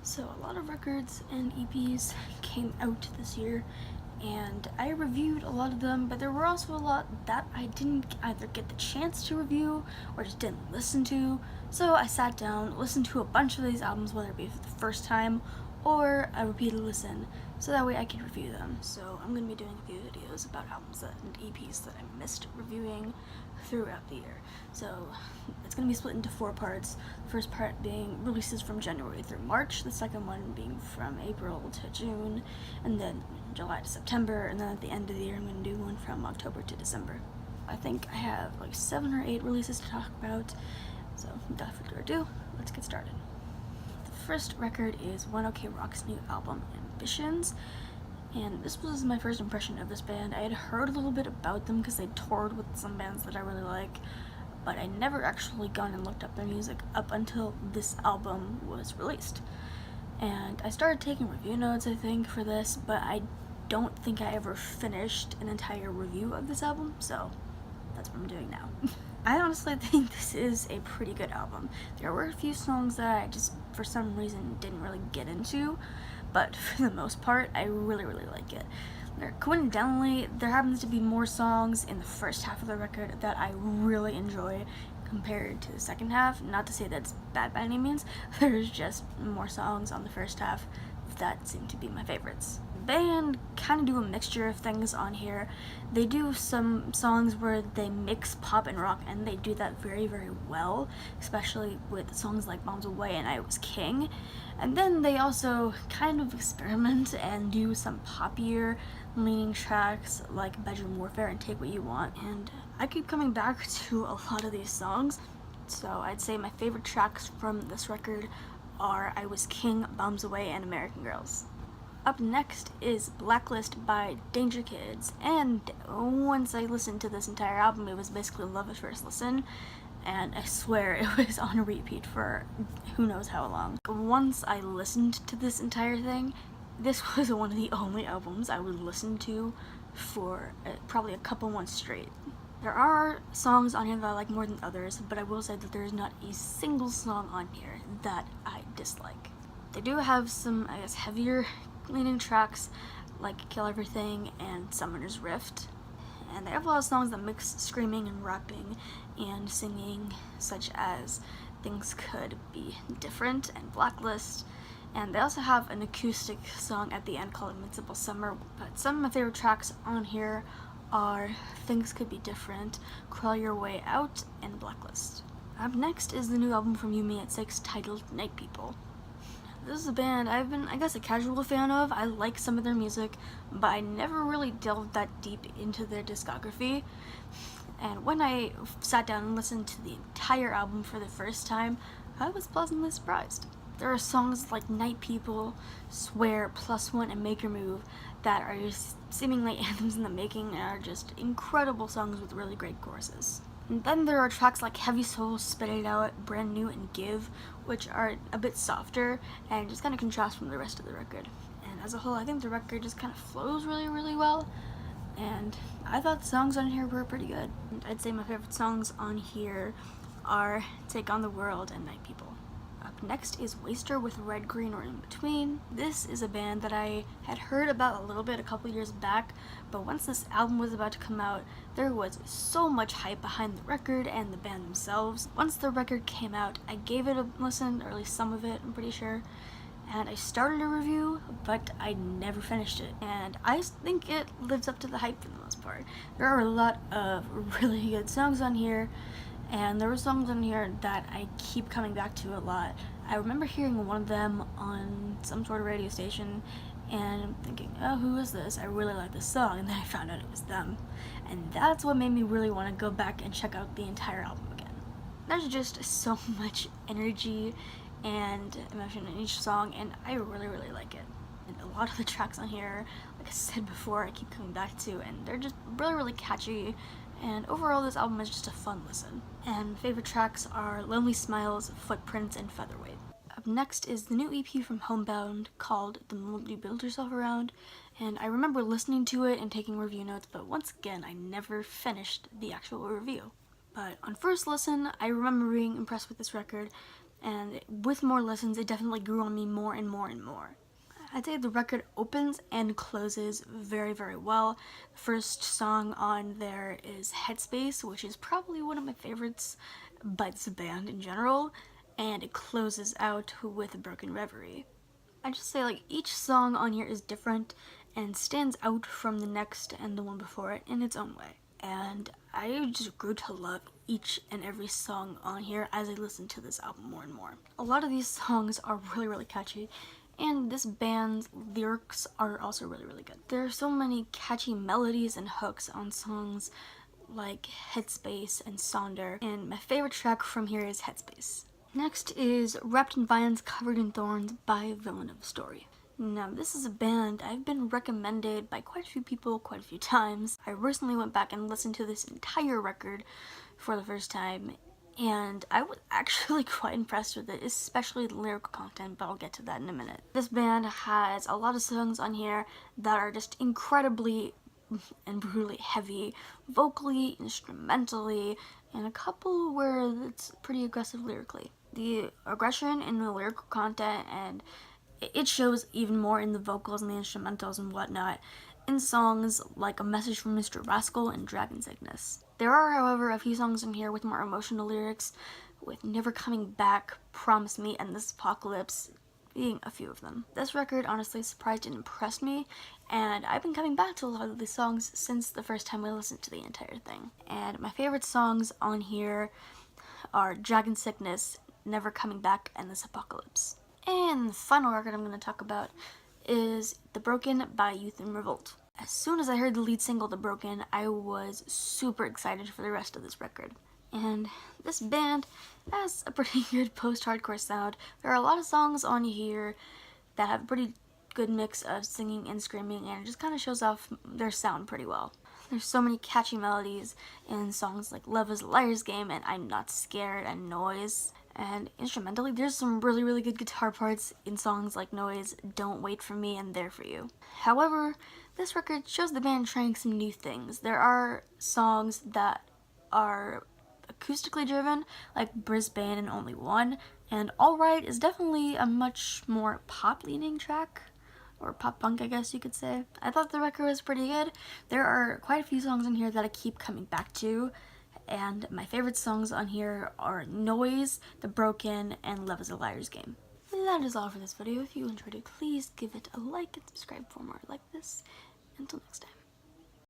So a lot of records and EPs came out this year, and I reviewed a lot of them, but there were also a lot that I didn't either get the chance to review or just didn't listen to. So I sat down, listened to a bunch of these albums, whether it be for the first time or a repeated listen, so that way I could review them. So I'm going to be doing a few videos about albums and EPs that I missed reviewing throughout the year. So it's going to be split into 4 parts. The first part being releases from January through March, the second one being from April to June, and then July to September, and then at the end of the year I'm going to do one from October to December. I think I have like 7 or 8 releases to talk about, so without further ado, let's get started. The first record is One OK Rock's new album, Ambitions, and this was my first impression of this band. I had heard a little bit about them because they toured with some bands that I really like, but I never actually gone and looked up their music up until this album was released. And I started taking review notes, I think, for this, but I don't think I ever finished an entire review of this album, so that's what I'm doing now. I honestly think this is a pretty good album. There were a few songs that I just, for some reason, didn't really get into, but for the most part, I really like it. Coincidentally, there happens to be more songs in the first half of the record that I really enjoy compared to the second half. Not to say that's bad by any means, there's just more songs on the first half that seem to be my favorites. The band kind of do a mixture of things on here. They do some songs where they mix pop and rock, and they do that very well, especially with songs like Bombs Away and I Was King. And then they also kind of experiment and do some poppier leaning tracks like Bedroom Warfare and Take What You Want, and I keep coming back to a lot of these songs. So I'd say my favorite tracks from this record are I Was King, Bombs Away, and American Girls. Up next is Blacklist by Danger Kids, and once I listened to this entire album, it was basically love at first listen, and I swear it was on a repeat for who knows how long. Once I listened to this entire thing, this was one of the only albums I would listen to for probably a couple months straight. There are songs on here that I like more than others, but I will say that there is not a single song on here that I dislike. They do have some, I guess, heavier leaning tracks like Kill Everything and Summoner's Rift, and they have a lot of songs that mix screaming and rapping and singing, such as Things Could Be Different and Blacklist, and they also have an acoustic song at the end called Invincible Summer. But some of my favorite tracks on here are Things Could Be Different, Crawl Your Way Out, and Blacklist. Up next is the new album from You Me at 6 titled Night People. This is a band I've been, I guess, a casual fan of. I like some of their music, but I never really delved that deep into their discography. And when I sat down and listened to the entire album for the first time, I was pleasantly surprised. There are songs like Night People, Swear, Plus One, and Make Your Move that are just seemingly anthems in the making and are just incredible songs with really great choruses. And then there are tracks like Heavy Soul, Spit It Out, Brand New, and Give, which are a bit softer and just kind of contrast from the rest of the record. And as a whole, I think the record just kind of flows really well, and I thought the songs on here were pretty good. And I'd say my favorite songs on here are Take on the World and Night People. Up next is Waster with Red, Green, or In Between. This is a band that I had heard about a little bit a couple years back, but once this album was about to come out, there was so much hype behind the record and the band themselves. Once the record came out, I gave it a listen, or at least some of it, I'm pretty sure, and I started a review, but I never finished it, and I think it lives up to the hype for the most part. There are a lot of really good songs on here, and there were songs on here that I keep coming back to a lot. I remember hearing one of them on some sort of radio station, and I'm thinking, oh, who is this? I really like this song, and then I found out it was them. And that's what made me really want to go back and check out the entire album again. There's just so much energy and emotion in each song, and I really like it. And a lot of the tracks on here, like I said before, I keep coming back to, and they're just really catchy. And overall, this album is just a fun listen. And favorite tracks are Lonely Smiles, Footprints, and Featherweight. Up next is the new EP from Homebound called The Mold You Build Yourself Around, and I remember listening to it and taking review notes, but once again, I never finished the actual review. But on first listen, I remember being impressed with this record, and with more listens, it definitely grew on me more and more and more. I'd say the record opens and closes very, very well. The first song on there is Headspace, which is probably one of my favorites by the band in general, and it closes out with Broken Reverie. I just say, like, each song on here is different and stands out from the next and the one before it in its own way. And I just grew to love each and every song on here as I listened to this album more and more. A lot of these songs are really, really catchy, and this band's lyrics are also really, really good. There are so many catchy melodies and hooks on songs like Headspace and Sonder, and my favorite track from here is Headspace. Next is Wrapped in Vines, Covered in Thorns by Villanova Story. Now, this is a band I've been recommended by quite a few people quite a few times. I recently went back and listened to this entire record for the first time, and I was actually quite impressed with it, especially the lyrical content, but I'll get to that in a minute. This band has a lot of songs on here that are just incredibly and brutally heavy, vocally, instrumentally, and a couple where it's pretty aggressive lyrically. The aggression in the lyrical content, and it shows even more in the vocals and the instrumentals and whatnot in songs like A Message from Mr. Rascal and Dragon Sickness. There are, however, a few songs in here with more emotional lyrics, with Never Coming Back, Promise Me, and This Apocalypse being a few of them. This record honestly surprised and impressed me, and I've been coming back to a lot of these songs since the first time I listened to the entire thing. And my favorite songs on here are Dragon Sickness, Never Coming Back, and This Apocalypse. And the final record I'm going to talk about is The Broken by Youth in Revolt. As soon as I heard the lead single, The Broken, I was super excited for the rest of this record. And this band has a pretty good post-hardcore sound. There are a lot of songs on here that have a pretty good mix of singing and screaming, and it just kind of shows off their sound pretty well. There's so many catchy melodies in songs like Love is a Liar's Game and I'm Not Scared and Noise. And instrumentally, there's some really, really good guitar parts in songs like Noise, Don't Wait for Me, and There for You. However, this record shows the band trying some new things. There are songs that are acoustically driven, like Brisbane and Only One, and Alright is definitely a much more pop-leaning track, or pop-punk, I guess you could say. I thought the record was pretty good. There are quite a few songs in here that I keep coming back to, and my favorite songs on here are Noise, The Broken, and Love is a Liar's Game. That is all for this video. If you enjoyed it, please give it a like and subscribe for more like this. Until next time.